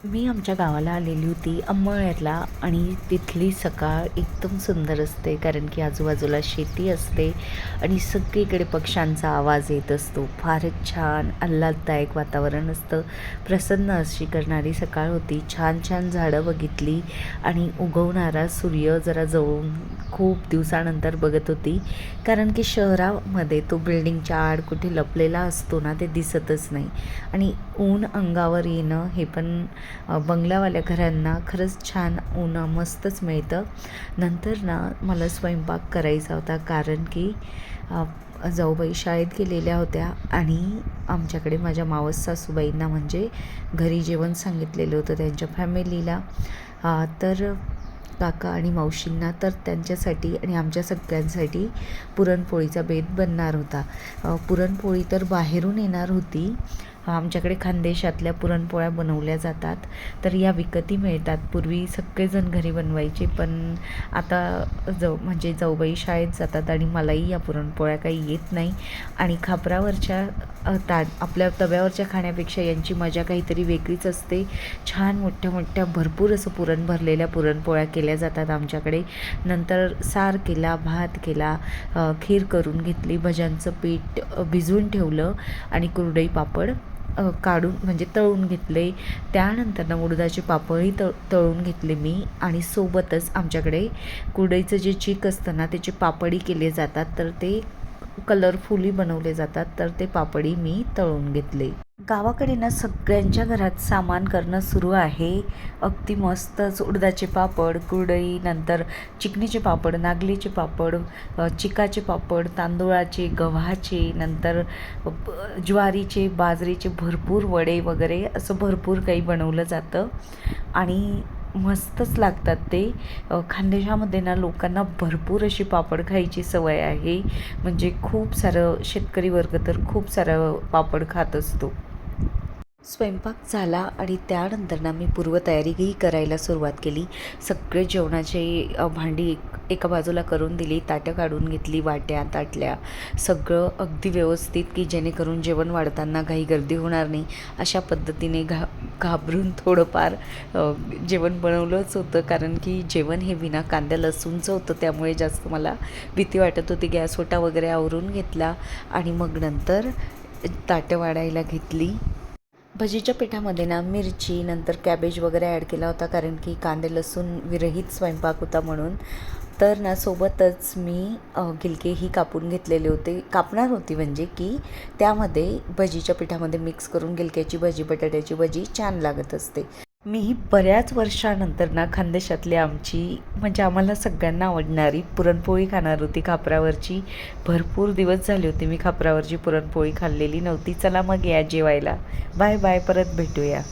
मी आमच्या गावाला आलेली होती अंमळनेरला आणि तिथली सकाळ एकदम सुंदर असते कारण की आजूबाजूला शेती असते आणि सगळीकडे पक्ष्यांचा आवाज येत असतो. फारच छान आल्हाददायक वातावरण असतं. प्रसन्न अशी करणारी सकाळ होती. छान छान झाडं बघितली आणि उगवणारा सूर्य जरा जवळून खूप दिवसानंतर बघत होती कारण की शहरामध्ये तो बिल्डिंगच्या आड कुठे लपलेला असतो ना, ते दिसतच नाही आणि ऊन अंगावर येणं हे पण बंगल्यावाल्या घरांना खरंच छान ऊन मस्तच मिळतं. नंतर ना मला स्वयंपाक करायचा होता कारण की जाऊबाई शाळेत गेलेल्या होत्या आणि आमच्याकडे माझ्या मावस सासूबाईंना म्हणजे घरी जेवण सांगितलेलं होतं त्यांच्या फॅमिलीला. तर काका आणि मावशींना तर त्यांच्यासाठी आणि आमच्या सगळ्यांसाठी पुरणपोळीचा बेत बनणार होता. पुरणपोळी तर बाहेरून येणार होती. आमच्याकडे खानदेशातल्या पुरणपोळ्या बनवल्या जातात, तर या विकती मिळतात. पूर्वी सगळेजण घरी बनवायचे, पण आता म्हणजे जाऊबाई शाळेत जातात आणि मलाही या पुरणपोळ्या काही येत नाही आणि खापरावरच्या आपल्या तव्यावरच्या खाण्यापेक्षा यांची मजा काहीतरी वेगळीच असते. छान मोठ्या मोठ्या भरपूर असं पुरण भरलेल्या पुरणपोळ्या केल्या जातात आमच्याकडे. नंतर सार केला, भात केला, खीर करून घेतली, भज्यांचं पीठ भिजवून ठेवलं आणि कुरडई पापड काढून म्हणजे तळून घेतले. त्यानंतर ना उडदाचे पापडही तळून घेतले मी आणि सोबतच आमच्याकडे कुरडईचं जे चीक असतं ना त्याचे पापडी केले जातात, तर ते कलरफुली बनवले जातात, तर ते पापडी मी तळून घेतले. गावाकडे ना सगळ्यांच्या घरात सामान करणं सुरू आहे. अगदी मस्तच उडदाचे पापड, कुरडई, नंतर चिकणीचे पापड, नागलीचे पापड, चिकाचे पापड, तांदूळाचे, गव्हाचे, नंतर ज्वारीचे, बाजरीचे भरपूर वडे वगैरे असं भरपूर काही बनवलं जातं आणि मस्तच लागतात ते. खानदेशामध्ये ना लोकांना भरपूर अशी पापड खायची सवय आहे. म्हणजे खूप सारं शेतकरी वर्ग तर खूप सारं पापड खात असतो. स्वयंपाक झाला आणि त्यानंतर ना मी पूर्वतयारीही करायला सुरुवात केली. सगळे जेवणाचे भांडी एका बाजूला करून दिली, ताटं काढून घेतली, वाट्या ताटल्या सगळं अगदी व्यवस्थित, की जेणेकरून जेवण वाढताना काही गर्दी होणार नाही अशा पद्धतीने घाबरून थोडंफार जेवण बनवलंच होतं कारण की जेवण हे विना कांद्या लसूणचं होतं, त्यामुळे जास्त मला भीती वाटत होती. गॅस ओटा वगैरे आवरून घेतला आणि मग नंतर ताटं वाढायला घेतली. भजीच्या पिठामध्ये ना मिरची, नंतर कॅबेज वगैरे ॲड केला होता कारण की कांदे लसूण विरहित स्वयंपाक होता म्हणून. तर ना सोबतच मी गिलकेही कापून घेतलेले होते, कापणार होती म्हणजे की त्यामध्ये भजीच्या पिठामध्ये मिक्स करून गिलक्याची भजी, बटाट्याची भजी छान लागत असते. मी बऱ्याच वर्षानंतर ना खानदेशातली आमची म्हणजे आम्हाला सगळ्यांना आवडणारी पुरणपोळी खाणार होती खापरावरची. भरपूर दिवस झाले होते मी खापरावरची पुरणपोळी खाल्लेली नव्हती. चला मग या जेवायला. बाय बाय, परत भेटूया.